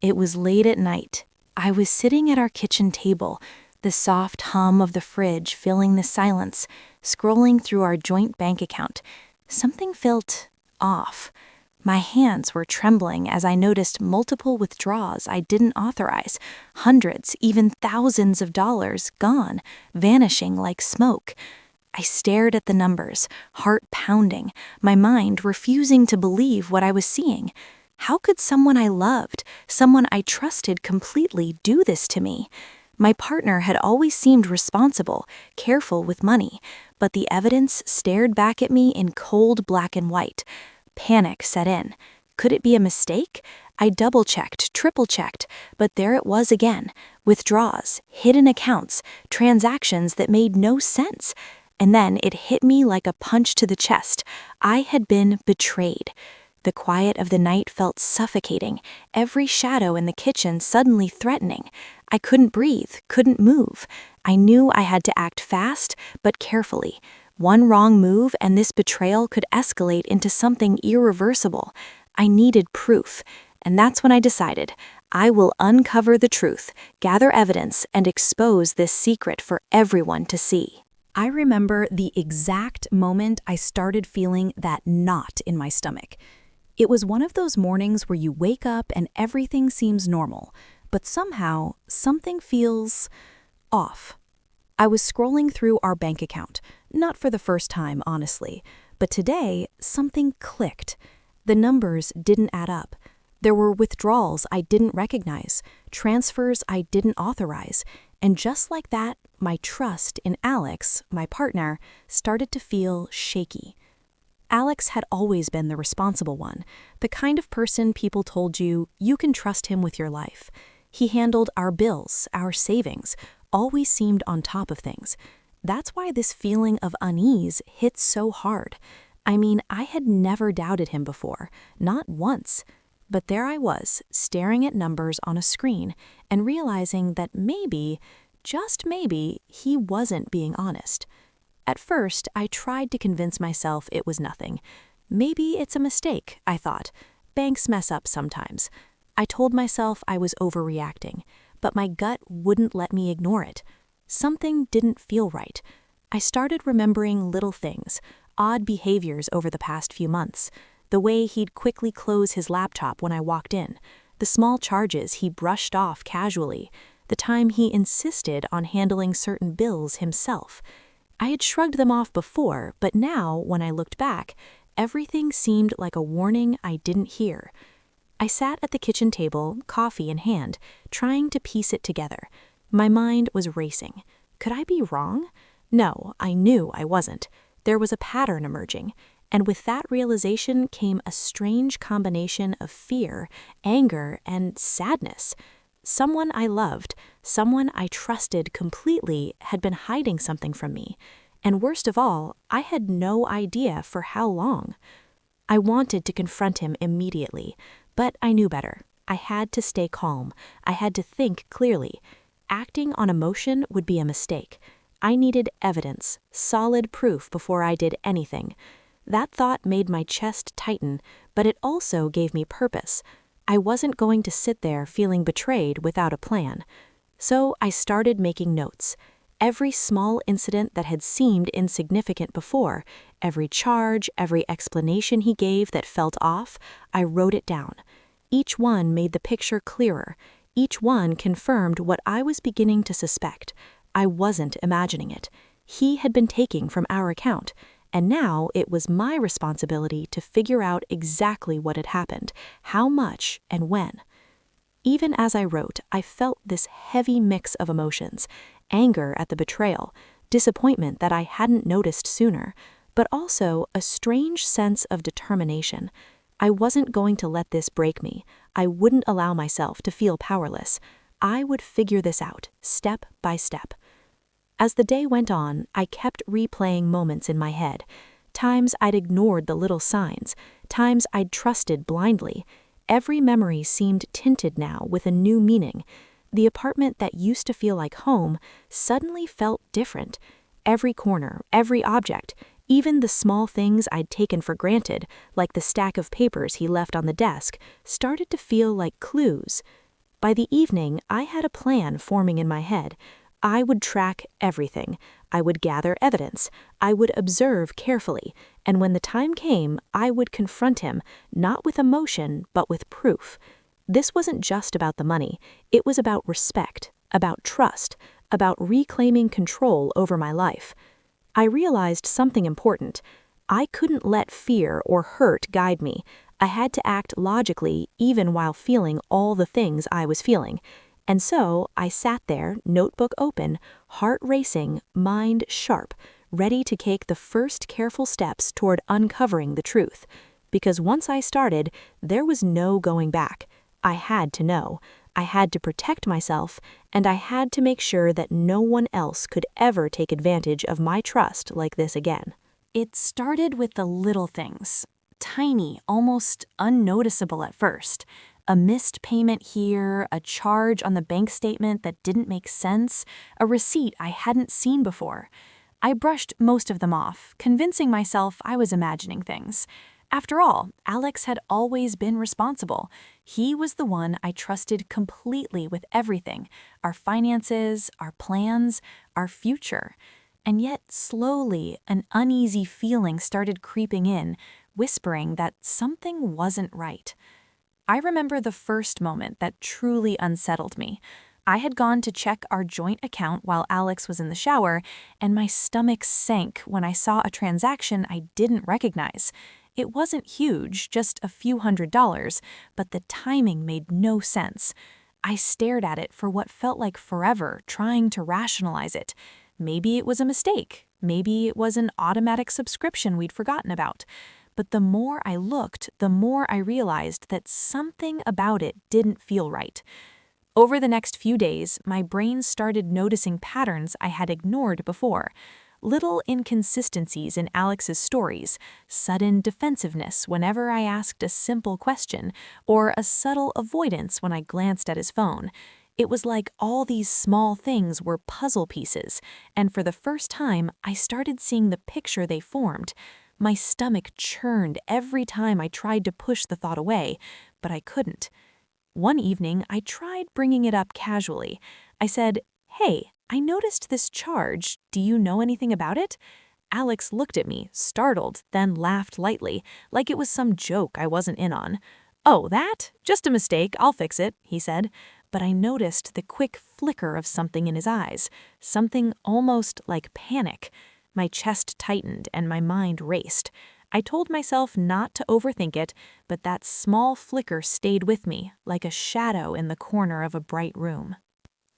It was late at night. I was sitting at our kitchen table, the soft hum of the fridge filling the silence, scrolling through our joint bank account. Something felt off. My hands were trembling as I noticed multiple withdrawals I didn't authorize, hundreds, even thousands of dollars gone, vanishing like smoke. I stared at the numbers, heart pounding, my mind refusing to believe what I was seeing. How could someone I loved, someone I trusted completely, do this to me? My partner had always seemed responsible, careful with money, but the evidence stared back at me in cold black and white. Panic set in. Could it be a mistake? I double-checked, triple-checked, but there it was again. Withdrawals, hidden accounts, transactions that made no sense. And then it hit me like a punch to the chest. I had been betrayed. The quiet of the night felt suffocating, every shadow in the kitchen suddenly threatening. I couldn't breathe, couldn't move. I knew I had to act fast, but carefully. One wrong move and this betrayal could escalate into something irreversible. I needed proof, and that's when I decided, I will uncover the truth, gather evidence, and expose this secret for everyone to see. I remember the exact moment I started feeling that knot in my stomach. It was one of those mornings where you wake up and everything seems normal, but somehow something feels off. I was scrolling through our bank account, not for the first time, honestly, but today something clicked. The numbers didn't add up. There were withdrawals I didn't recognize, transfers I didn't authorize, and just like that, my trust in Alex, my partner, started to feel shaky. Alex had always been the responsible one, the kind of person people told you can trust him with your life. He handled our bills, our savings, always seemed on top of things. That's why this feeling of unease hit so hard. I mean, I had never doubted him before, not once. But there I was, staring at numbers on a screen and realizing that maybe, just maybe, he wasn't being honest. At first, I tried to convince myself it was nothing. Maybe it's a mistake, I thought. Banks mess up sometimes. I told myself I was overreacting, but my gut wouldn't let me ignore it. Something didn't feel right. I started remembering little things, odd behaviors over the past few months. The way he'd quickly close his laptop when I walked in, the small charges he brushed off casually, the time he insisted on handling certain bills himself. I had shrugged them off before, but now, when I looked back, everything seemed like a warning I didn't hear. I sat at the kitchen table, coffee in hand, trying to piece it together. My mind was racing. Could I be wrong? No, I knew I wasn't. There was a pattern emerging, and with that realization came a strange combination of fear, anger, and sadness. Someone I loved, someone I trusted completely, had been hiding something from me. And worst of all, I had no idea for how long. I wanted to confront him immediately, but I knew better. I had to stay calm. I had to think clearly. Acting on emotion would be a mistake. I needed evidence, solid proof before I did anything. That thought made my chest tighten, but it also gave me purpose. I wasn't going to sit there feeling betrayed without a plan. So I started making notes. Every small incident that had seemed insignificant before, every charge, every explanation he gave that felt off, I wrote it down. Each one made the picture clearer. Each one confirmed what I was beginning to suspect. I wasn't imagining it. He had been taking from our account, and now it was my responsibility to figure out exactly what had happened, how much, and when. Even as I wrote, I felt this heavy mix of emotions: anger at the betrayal, disappointment that I hadn't noticed sooner, but also a strange sense of determination. I wasn't going to let this break me. I wouldn't allow myself to feel powerless. I would figure this out, step by step. As the day went on, I kept replaying moments in my head. Times I'd ignored the little signs, times I'd trusted blindly. Every memory seemed tinted now with a new meaning. The apartment that used to feel like home suddenly felt different. Every corner, every object, even the small things I'd taken for granted, like the stack of papers he left on the desk, started to feel like clues. By the evening, I had a plan forming in my head. I would track everything. I would gather evidence. I would observe carefully. And when the time came, I would confront him, not with emotion, but with proof. This wasn't just about the money. It was about respect, about trust, about reclaiming control over my life. I realized something important. I couldn't let fear or hurt guide me. I had to act logically even while feeling all the things I was feeling. And so I sat there, notebook open, heart racing, mind sharp, ready to take the first careful steps toward uncovering the truth. Because once I started, there was no going back. I had to know. I had to protect myself, and I had to make sure that no one else could ever take advantage of my trust like this again. It started with the little things. Tiny, almost unnoticeable at first. A missed payment here, a charge on the bank statement that didn't make sense, a receipt I hadn't seen before. I brushed most of them off, convincing myself I was imagining things. After all, Alex had always been responsible. He was the one I trusted completely with everything, our finances, our plans, our future. And yet, slowly, an uneasy feeling started creeping in, whispering that something wasn't right. I remember the first moment that truly unsettled me. I had gone to check our joint account while Alex was in the shower, and my stomach sank when I saw a transaction I didn't recognize. It wasn't huge, just a few $100s, but the timing made no sense. I stared at it for what felt like forever, trying to rationalize it. Maybe it was a mistake. Maybe it was an automatic subscription we'd forgotten about. But the more I looked, the more I realized that something about it didn't feel right. Over the next few days, my brain started noticing patterns I had ignored before. Little inconsistencies in Alex's stories, sudden defensiveness whenever I asked a simple question, or a subtle avoidance when I glanced at his phone. It was like all these small things were puzzle pieces, and for the first time, I started seeing the picture they formed. My stomach churned every time I tried to push the thought away, but I couldn't. One evening, I tried bringing it up casually. I said, "Hey, I noticed this charge. Do you know anything about it?" Alex looked at me, startled, then laughed lightly, like it was some joke I wasn't in on. "Oh, that? Just a mistake. I'll fix it," he said. But I noticed the quick flicker of something in his eyes, something almost like panic. My chest tightened and my mind raced. I told myself not to overthink it, but that small flicker stayed with me, like a shadow in the corner of a bright room.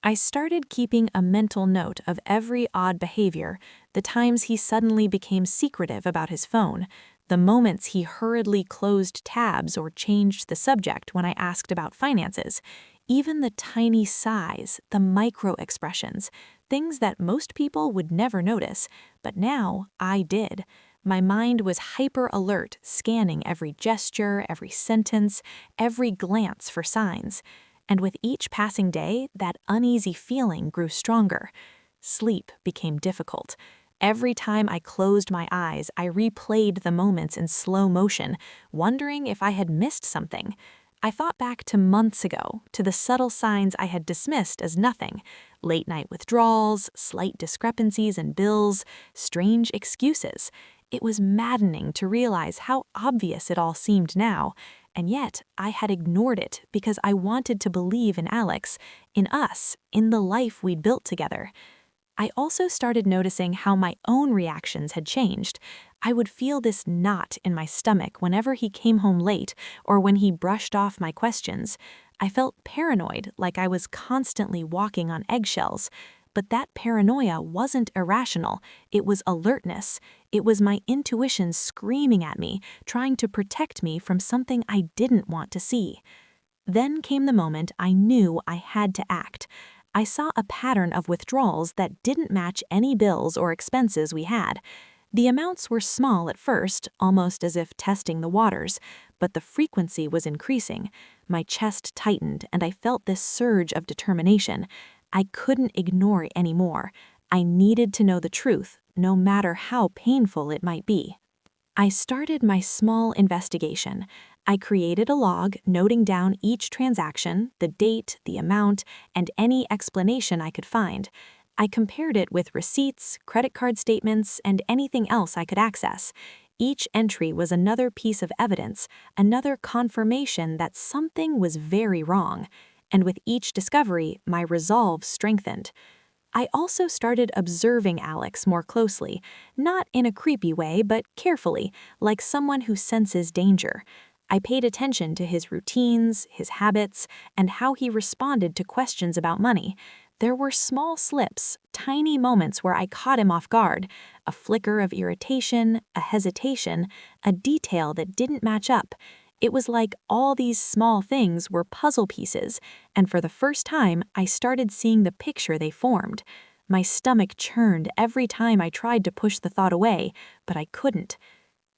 I started keeping a mental note of every odd behavior, the times he suddenly became secretive about his phone, the moments he hurriedly closed tabs or changed the subject when I asked about finances, even the tiny sighs, the micro expressions, things that most people would never notice, but now I did. My mind was hyper alert, scanning every gesture, every sentence, every glance for signs. And with each passing day, that uneasy feeling grew stronger. Sleep became difficult. Every time I closed my eyes, I replayed the moments in slow motion, wondering if I had missed something. I thought back to months ago, to the subtle signs I had dismissed as nothing: late-night withdrawals, slight discrepancies in bills, strange excuses. It was maddening to realize how obvious it all seemed now, and yet I had ignored it because I wanted to believe in Alex, in us, in the life we'd built together. I also started noticing how my own reactions had changed. I would feel this knot in my stomach whenever he came home late or when he brushed off my questions. I felt paranoid, like I was constantly walking on eggshells. But that paranoia wasn't irrational. It was alertness. It was my intuition screaming at me, trying to protect me from something I didn't want to see. Then came the moment I knew I had to act. I saw a pattern of withdrawals that didn't match any bills or expenses we had. The amounts were small at first, almost as if testing the waters, but the frequency was increasing. My chest tightened, and I felt this surge of determination. I couldn't ignore it anymore. I needed to know the truth, no matter how painful it might be. I started my small investigation. I created a log noting down each transaction, the date, the amount, and any explanation I could find. I compared it with receipts, credit card statements, and anything else I could access. Each entry was another piece of evidence, another confirmation that something was very wrong. And with each discovery, my resolve strengthened. I also started observing Alex more closely, not in a creepy way, but carefully, like someone who senses danger. I paid attention to his routines, his habits, and how he responded to questions about money. There were small slips, tiny moments where I caught him off guard, a flicker of irritation, a hesitation, a detail that didn't match up. It was like all these small things were puzzle pieces, and for the first time, I started seeing the picture they formed. My stomach churned every time I tried to push the thought away, but I couldn't.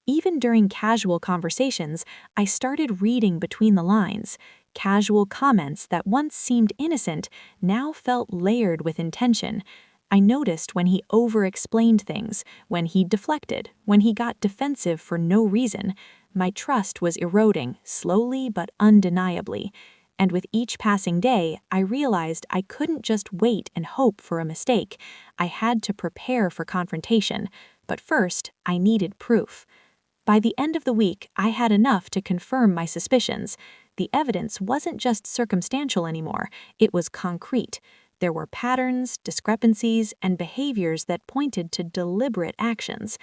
Even during casual conversations, I started reading between the lines. Casual comments that once seemed innocent now felt layered with intention. I noticed when he over-explained things, when he deflected, when he got defensive for no reason. My trust was eroding, slowly but undeniably. And with each passing day, I realized I couldn't just wait and hope for a mistake. I had to prepare for confrontation. But first, I needed proof. By the end of the week, I had enough to confirm my suspicions. The evidence wasn't just circumstantial anymore, it was concrete. There were patterns, discrepancies, and behaviors that pointed to deliberate actions.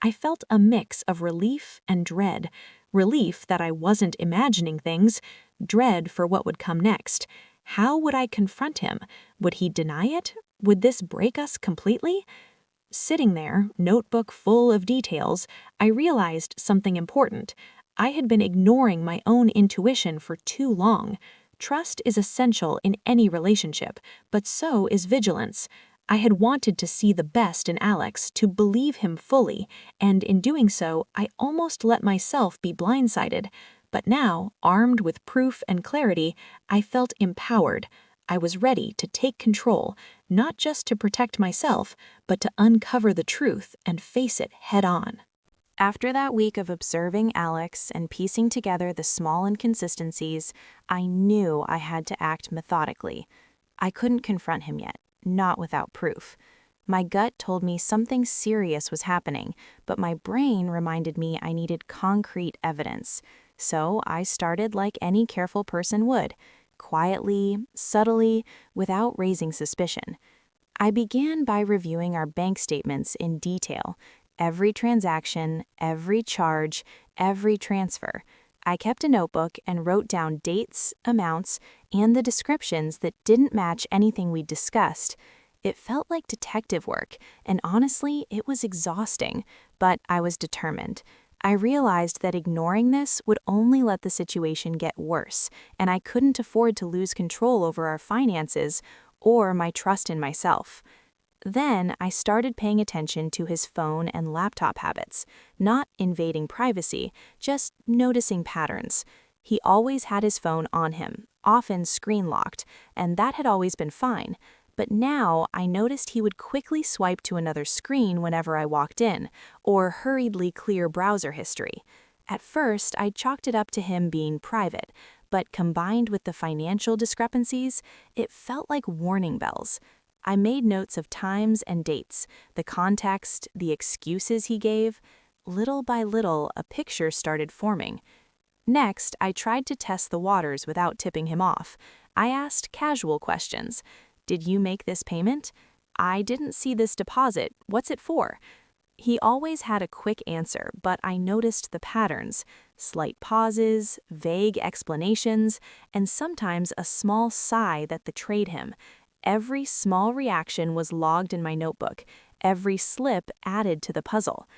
I felt a mix of relief and dread. Relief that I wasn't imagining things, dread for what would come next. How would I confront him? Would he deny it? Would this break us completely? Sitting there, notebook full of details, I realized something important. I had been ignoring my own intuition for too long. Trust is essential in any relationship, but so is vigilance. I had wanted to see the best in Alex, to believe him fully, and in doing so, I almost let myself be blindsided. But now, armed with proof and clarity, I felt empowered. I was ready to take control, not just to protect myself, but to uncover the truth and face it head on. After that week of observing Alex and piecing together the small inconsistencies, I knew I had to act methodically. I couldn't confront him yet, not without proof. My gut told me something serious was happening, but my brain reminded me I needed concrete evidence. So I started like any careful person would, quietly, subtly, without raising suspicion. I began by reviewing our bank statements in detail. Every transaction, every charge, every transfer. I kept a notebook and wrote down dates, amounts, and the descriptions that didn't match anything we'd discussed. It felt like detective work, and honestly, it was exhausting, but I was determined. I realized that ignoring this would only let the situation get worse, and I couldn't afford to lose control over our finances or my trust in myself. Then I started paying attention to his phone and laptop habits, not invading privacy, just noticing patterns. He always had his phone on him, often screen locked, and that had always been fine. But now I noticed he would quickly swipe to another screen whenever I walked in, or hurriedly clear browser history. At first, I chalked it up to him being private, but combined with the financial discrepancies, it felt like warning bells. I made notes of times and dates, the context, the excuses he gave. Little by little, a picture started forming. Next, I tried to test the waters without tipping him off. I asked casual questions. Did you make this payment? I didn't see this deposit. What's it for? He always had a quick answer, but I noticed the patterns. Slight pauses, vague explanations, and sometimes a small sigh that betrayed him. Every small reaction was logged in my notebook, every slip added to the puzzle.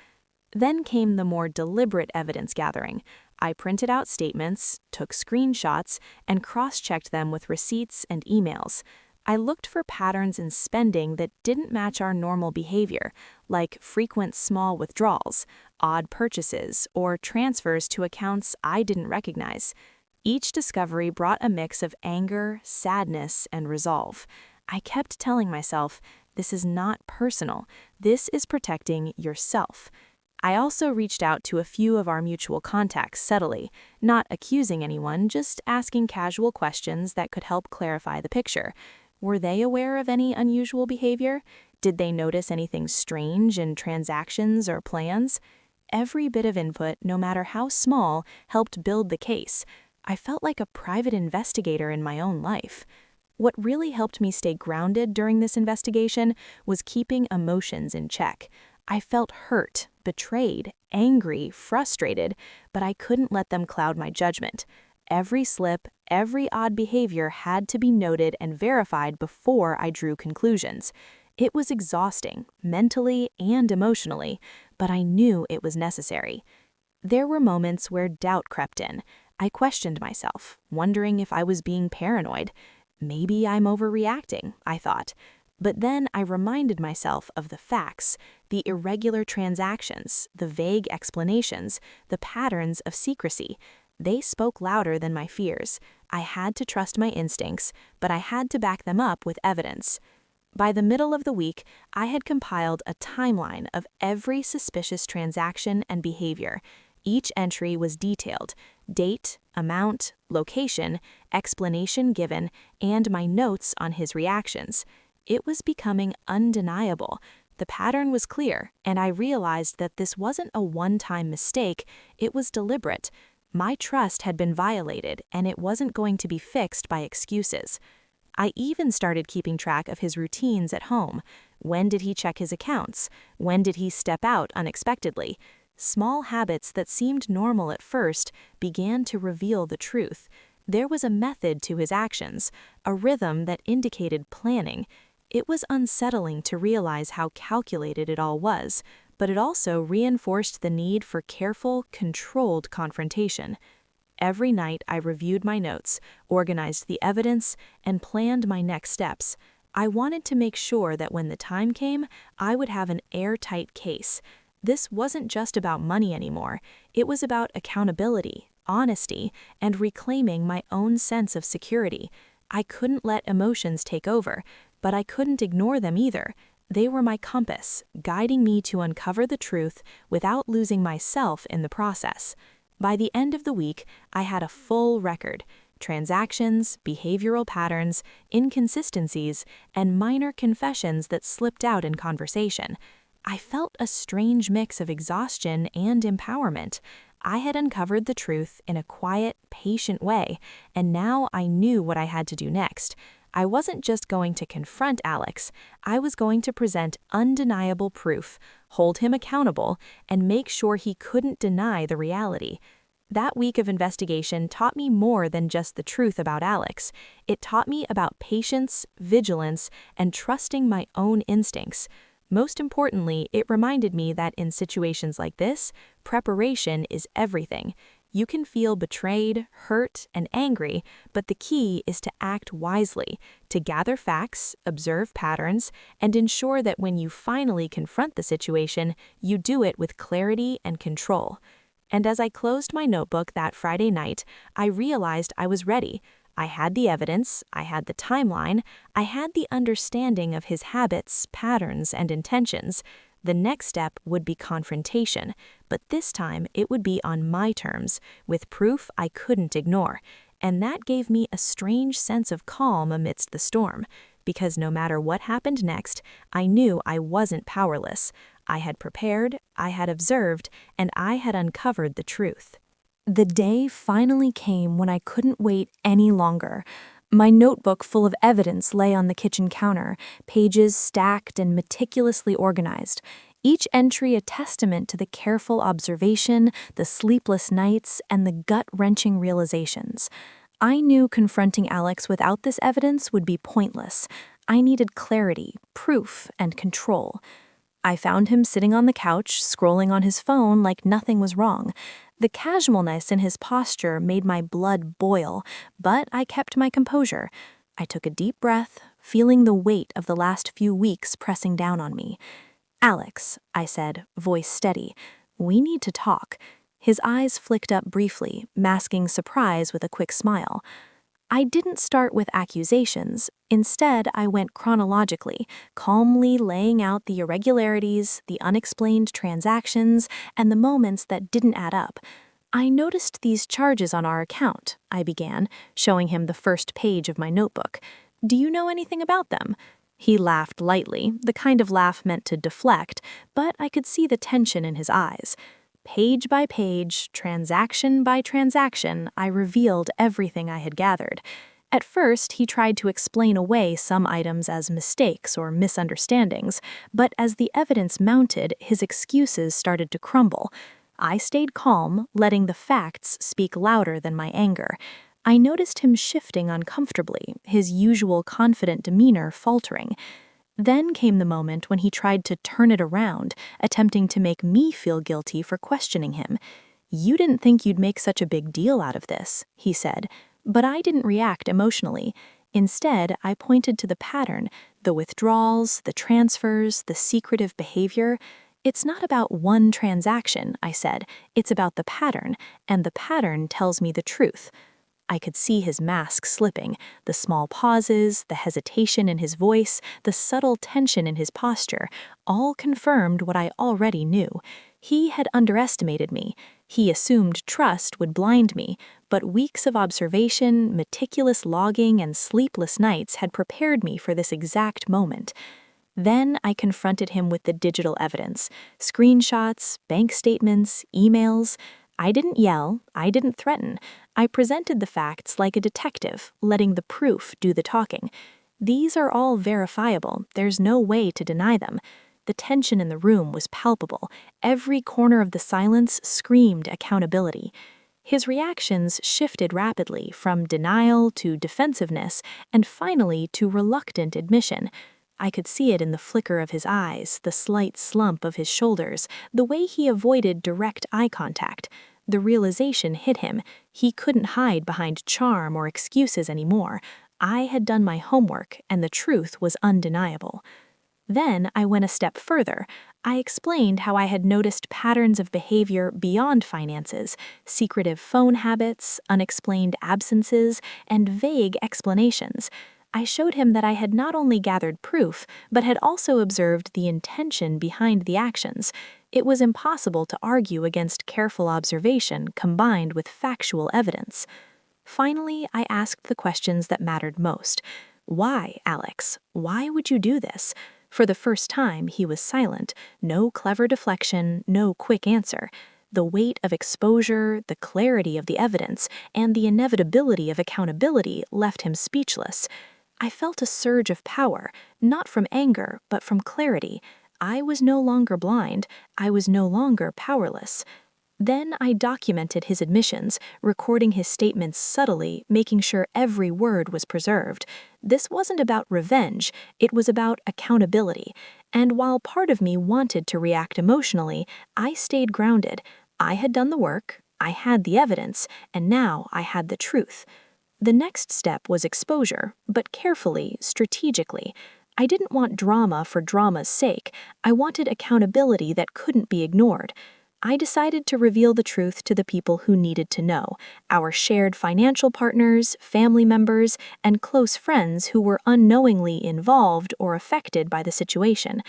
Then came the more deliberate evidence gathering. I printed out statements, took screenshots, and cross-checked them with receipts and emails. I looked for patterns in spending that didn't match our normal behavior, like frequent small withdrawals, odd purchases, or transfers to accounts I didn't recognize. Each discovery brought a mix of anger, sadness, and resolve. I kept telling myself, this is not personal. This is protecting yourself. I also reached out to a few of our mutual contacts subtly, not accusing anyone, just asking casual questions that could help clarify the picture. Were they aware of any unusual behavior? Did they notice anything strange in transactions or plans? Every bit of input, no matter how small, helped build the case. I felt like a private investigator in my own life. What really helped me stay grounded during this investigation was keeping emotions in check. I felt hurt, betrayed, angry, frustrated, but I couldn't let them cloud my judgment. Every slip, every odd behavior had to be noted and verified before I drew conclusions. It was exhausting, mentally and emotionally, but I knew it was necessary. There were moments where doubt crept in. I questioned myself, wondering if I was being paranoid. Maybe I'm overreacting, I thought. But then I reminded myself of the facts, the irregular transactions, the vague explanations, the patterns of secrecy. They spoke louder than my fears. I had to trust my instincts, but I had to back them up with evidence. By the middle of the week, I had compiled a timeline of every suspicious transaction and behavior. Each entry was detailed: date, amount, location, explanation given, and my notes on his reactions. It was becoming undeniable. The pattern was clear, and I realized that this wasn't a one-time mistake, it was deliberate. My trust had been violated, and it wasn't going to be fixed by excuses. I even started keeping track of his routines at home. When did he check his accounts? When did he step out unexpectedly? Small habits that seemed normal at first began to reveal the truth. There was a method to his actions, a rhythm that indicated planning. It was unsettling to realize how calculated it all was, but it also reinforced the need for careful, controlled confrontation. Every night I reviewed my notes, organized the evidence, and planned my next steps. I wanted to make sure that when the time came, I would have an airtight case. This wasn't just about money anymore. It was about accountability, honesty, and reclaiming my own sense of security. I couldn't let emotions take over, but I couldn't ignore them either. They were my compass, guiding me to uncover the truth without losing myself in the process. By the end of the week, I had a full record: transactions, behavioral patterns, inconsistencies, and minor confessions that slipped out in conversation. I felt a strange mix of exhaustion and empowerment. I had uncovered the truth in a quiet, patient way, and now I knew what I had to do next. I wasn't just going to confront Alex, I was going to present undeniable proof, hold him accountable, and make sure he couldn't deny the reality. That week of investigation taught me more than just the truth about Alex. It taught me about patience, vigilance, and trusting my own instincts. Most importantly, it reminded me that in situations like this, preparation is everything. You can feel betrayed, hurt, and angry, but the key is to act wisely, to gather facts, observe patterns, and ensure that when you finally confront the situation, you do it with clarity and control. And as I closed my notebook that Friday night, I realized I was ready. I had the evidence, I had the timeline, I had the understanding of his habits, patterns, and intentions. The next step would be confrontation, but this time it would be on my terms, with proof I couldn't ignore. And that gave me a strange sense of calm amidst the storm, because no matter what happened next, I knew I wasn't powerless. I had prepared, I had observed, and I had uncovered the truth. The day finally came when I couldn't wait any longer. My notebook full of evidence lay on the kitchen counter, pages stacked and meticulously organized. Each entry a testament to the careful observation, the sleepless nights, and the gut-wrenching realizations. I knew confronting Alex without this evidence would be pointless. I needed clarity, proof, and control. I found him sitting on the couch, scrolling on his phone like nothing was wrong. The casualness in his posture made my blood boil, but I kept my composure. I took a deep breath, feeling the weight of the last few weeks pressing down on me. "Alex," I said, voice steady, "we need to talk." His eyes flicked up briefly, masking surprise with a quick smile. I didn't start with accusations. Instead, I went chronologically, calmly laying out the irregularities, the unexplained transactions, and the moments that didn't add up. I noticed these charges on our account, I began, showing him the first page of my notebook. Do you know anything about them? He laughed lightly, the kind of laugh meant to deflect, but I could see the tension in his eyes. Page by page, transaction by transaction, I revealed everything I had gathered. At first, he tried to explain away some items as mistakes or misunderstandings, but as the evidence mounted, his excuses started to crumble. I stayed calm, letting the facts speak louder than my anger. I noticed him shifting uncomfortably, his usual confident demeanor faltering. Then came the moment when he tried to turn it around, attempting to make me feel guilty for questioning him. "You didn't think you'd make such a big deal out of this," he said, but I didn't react emotionally. Instead, I pointed to the pattern, the withdrawals, the transfers, the secretive behavior. "It's not about one transaction," I said. "It's about the pattern, and the pattern tells me the truth." I could see his mask slipping, the small pauses, the hesitation in his voice, the subtle tension in his posture, all confirmed what I already knew. He had underestimated me. He assumed trust would blind me, but weeks of observation, meticulous logging, and sleepless nights had prepared me for this exact moment. Then I confronted him with the digital evidence, screenshots, bank statements, emails. I didn't yell, I didn't threaten. I presented the facts like a detective, letting the proof do the talking. These are all verifiable, there's no way to deny them. The tension in the room was palpable. Every corner of the silence screamed accountability. His reactions shifted rapidly from denial to defensiveness and finally to reluctant admission. I could see it in the flicker of his eyes, the slight slump of his shoulders, the way he avoided direct eye contact. The realization hit him. He couldn't hide behind charm or excuses anymore. I had done my homework, and the truth was undeniable. Then I went a step further. I explained how I had noticed patterns of behavior beyond finances, secretive phone habits, unexplained absences, and vague explanations. I showed him that I had not only gathered proof, but had also observed the intention behind the actions. It was impossible to argue against careful observation combined with factual evidence. Finally, I asked the questions that mattered most. Why, Alex? Why would you do this? For the first time, he was silent. No clever deflection, no quick answer. The weight of exposure, the clarity of the evidence, and the inevitability of accountability left him speechless. I felt a surge of power, not from anger, but from clarity. I was no longer blind. I was no longer powerless. Then I documented his admissions, recording his statements subtly, making sure every word was preserved. This wasn't about revenge, it was about accountability. And while part of me wanted to react emotionally, I stayed grounded. I had done the work, I had the evidence, and now I had the truth. The next step was exposure, but carefully, strategically. I didn't want drama for drama's sake. I wanted accountability that couldn't be ignored. I decided to reveal the truth to the people who needed to know, our shared financial partners, family members, and close friends who were unknowingly involved or affected by the situation.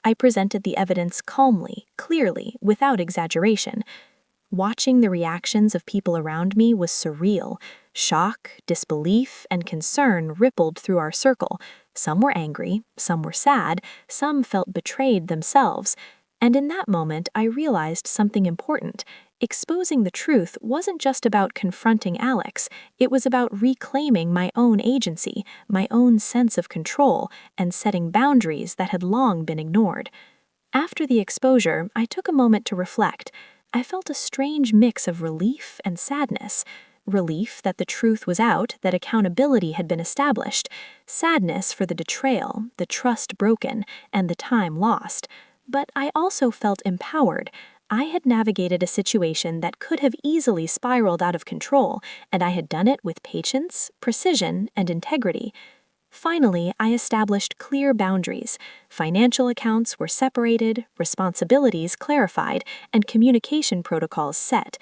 I presented the evidence calmly, clearly, without exaggeration. Watching the reactions of people around me was surreal. Shock, disbelief, and concern rippled through our circle. Some were angry, some were sad, some felt betrayed themselves. And in that moment, I realized something important. Exposing the truth wasn't just about confronting Alex. It was about reclaiming my own agency, my own sense of control, and setting boundaries that had long been ignored. After the exposure, I took a moment to reflect. I felt a strange mix of relief and sadness. Relief that the truth was out, that accountability had been established. Sadness for the betrayal, the trust broken, and the time lost. But I also felt empowered. I had navigated a situation that could have easily spiraled out of control, and I had done it with patience, precision, and integrity. Finally, I established clear boundaries. Financial accounts were separated, responsibilities clarified, and communication protocols set.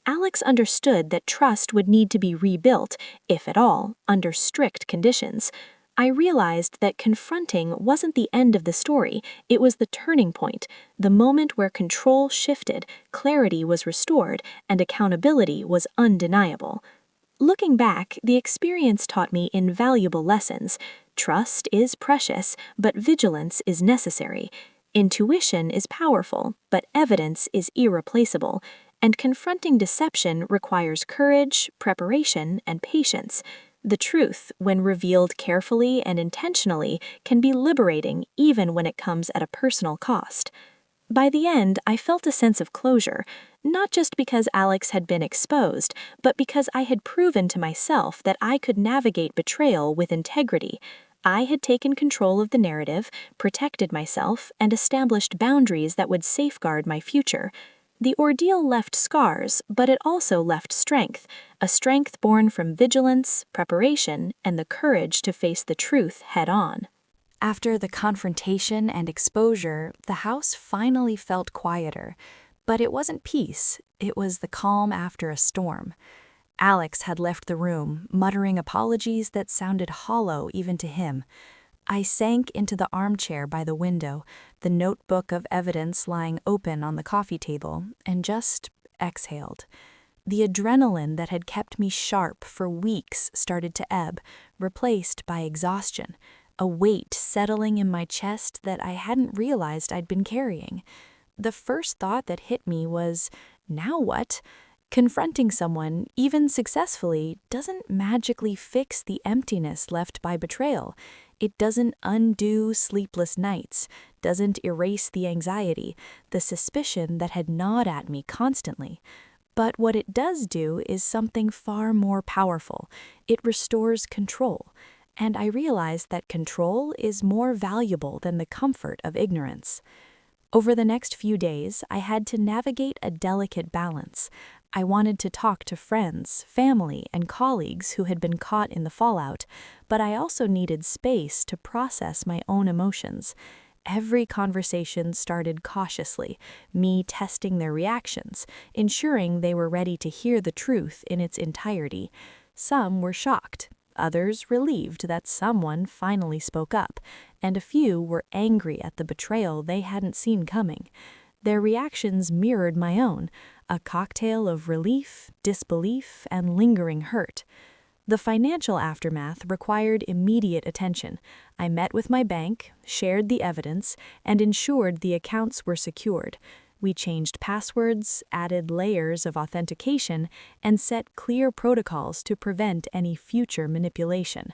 Alex understood that trust would need to be rebuilt, if at all, under strict conditions. I realized that confronting wasn't the end of the story, it was the turning point, the moment where control shifted, clarity was restored, and accountability was undeniable. Looking back, the experience taught me invaluable lessons. Trust is precious, but vigilance is necessary. Intuition is powerful, but evidence is irreplaceable. And confronting deception requires courage, preparation, and patience. The truth, when revealed carefully and intentionally, can be liberating even when it comes at a personal cost. By the end, I felt a sense of closure, not just because Alex had been exposed, but because I had proven to myself that I could navigate betrayal with integrity. I had taken control of the narrative, protected myself, and established boundaries that would safeguard my future. The ordeal left scars, but it also left strength, a strength born from vigilance, preparation, and the courage to face the truth head-on. After the confrontation and exposure, the house finally felt quieter. But it wasn't peace, it was the calm after a storm. Alex had left the room, muttering apologies that sounded hollow even to him. I sank into the armchair by the window, the notebook of evidence lying open on the coffee table, and just exhaled. The adrenaline that had kept me sharp for weeks started to ebb, replaced by exhaustion, a weight settling in my chest that I hadn't realized I'd been carrying. The first thought that hit me was, now what? Confronting someone, even successfully, doesn't magically fix the emptiness left by betrayal. It doesn't undo sleepless nights, doesn't erase the anxiety, the suspicion that had gnawed at me constantly. But what it does do is something far more powerful. It restores control. And I realized that control is more valuable than the comfort of ignorance. Over the next few days, I had to navigate a delicate balance. I wanted to talk to friends, family, and colleagues who had been caught in the fallout, but I also needed space to process my own emotions. Every conversation started cautiously, me testing their reactions, ensuring they were ready to hear the truth in its entirety. Some were shocked. Others relieved that someone finally spoke up, and a few were angry at the betrayal they hadn't seen coming. Their reactions mirrored my own, a cocktail of relief, disbelief, and lingering hurt. The financial aftermath required immediate attention. I met with my bank, shared the evidence, and ensured the accounts were secured. We changed passwords, added layers of authentication, and set clear protocols to prevent any future manipulation.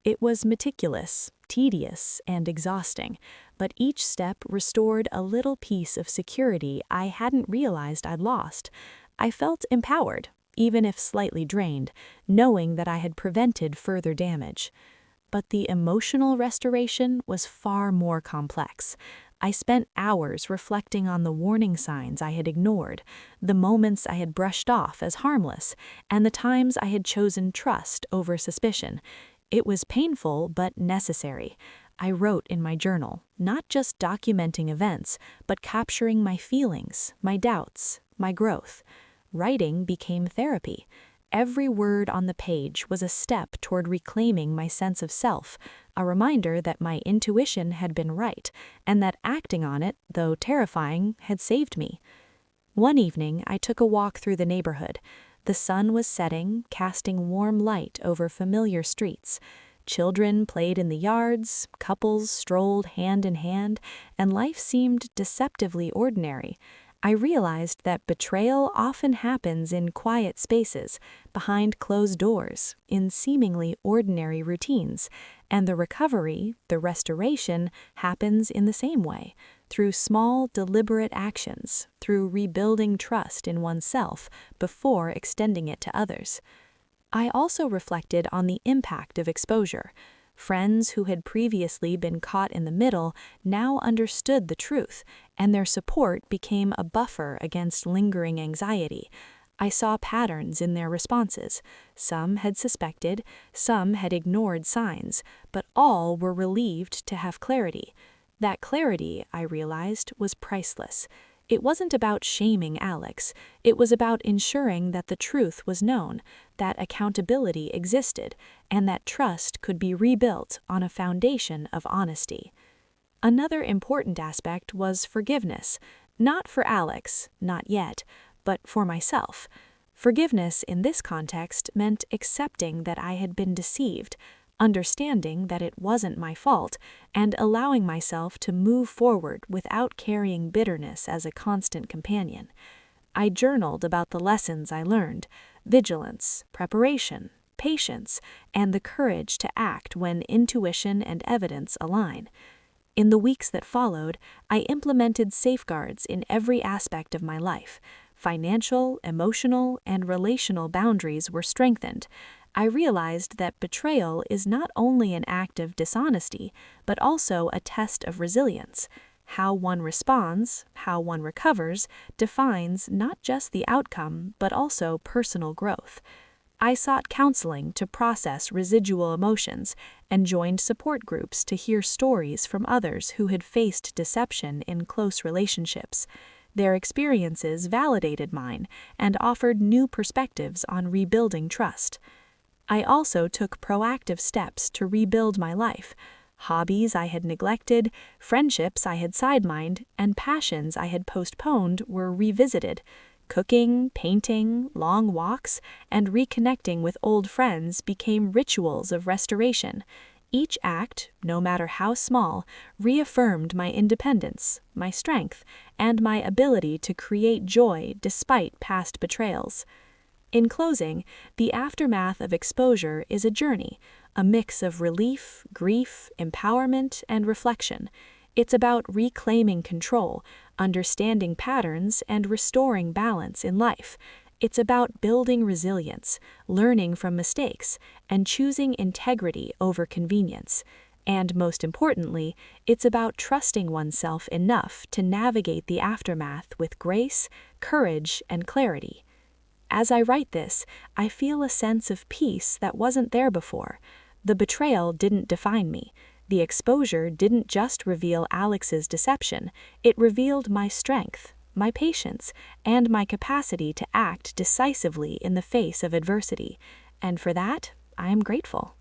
It was meticulous, tedious, and exhausting, but each step restored a little piece of security I hadn't realized I'd lost. I felt empowered, even if slightly drained, knowing that I had prevented further damage. But the emotional restoration was far more complex. I spent hours reflecting on the warning signs I had ignored, the moments I had brushed off as harmless, and the times I had chosen trust over suspicion. It was painful but necessary. I wrote in my journal, not just documenting events, but capturing my feelings, my doubts, my growth. Writing became therapy. Every word on the page was a step toward reclaiming my sense of self, a reminder that my intuition had been right, and that acting on it, though terrifying, had saved me. One evening, I took a walk through the neighborhood. The sun was setting, casting warm light over familiar streets. Children played in the yards, couples strolled hand in hand, and life seemed deceptively ordinary. I realized that betrayal often happens in quiet spaces, behind closed doors, in seemingly ordinary routines, and the recovery, the restoration, happens in the same way, through small, deliberate actions, through rebuilding trust in oneself before extending it to others. I also reflected on the impact of exposure. Friends who had previously been caught in the middle now understood the truth, and their support became a buffer against lingering anxiety. I saw patterns in their responses. Some had suspected, some had ignored signs, but all were relieved to have clarity. That clarity, I realized, was priceless. It wasn't about shaming Alex, it was about ensuring that the truth was known, that accountability existed, and that trust could be rebuilt on a foundation of honesty. Another important aspect was forgiveness, not for Alex, not yet, but for myself. Forgiveness in this context meant accepting that I had been deceived, understanding that it wasn't my fault, and allowing myself to move forward without carrying bitterness as a constant companion. I journaled about the lessons I learned: vigilance, preparation, patience, and the courage to act when intuition and evidence align. In the weeks that followed, I implemented safeguards in every aspect of my life. Financial, emotional, and relational boundaries were strengthened. I realized that betrayal is not only an act of dishonesty, but also a test of resilience. How one responds, how one recovers, defines not just the outcome, but also personal growth. I sought counseling to process residual emotions and joined support groups to hear stories from others who had faced deception in close relationships. Their experiences validated mine and offered new perspectives on rebuilding trust. I also took proactive steps to rebuild my life. Hobbies I had neglected, friendships I had sidelined, and passions I had postponed were revisited. Cooking, painting, long walks, and reconnecting with old friends became rituals of restoration. Each act, no matter how small, reaffirmed my independence, my strength, and my ability to create joy despite past betrayals. In closing, the aftermath of exposure is a journey, a mix of relief, grief, empowerment, and reflection. It's about reclaiming control, understanding patterns, and restoring balance in life. It's about building resilience, learning from mistakes, and choosing integrity over convenience. And most importantly, it's about trusting oneself enough to navigate the aftermath with grace, courage, and clarity. As I write this, I feel a sense of peace that wasn't there before. The betrayal didn't define me. The exposure didn't just reveal Alex's deception, it revealed my strength, my patience, and my capacity to act decisively in the face of adversity. And for that, I am grateful.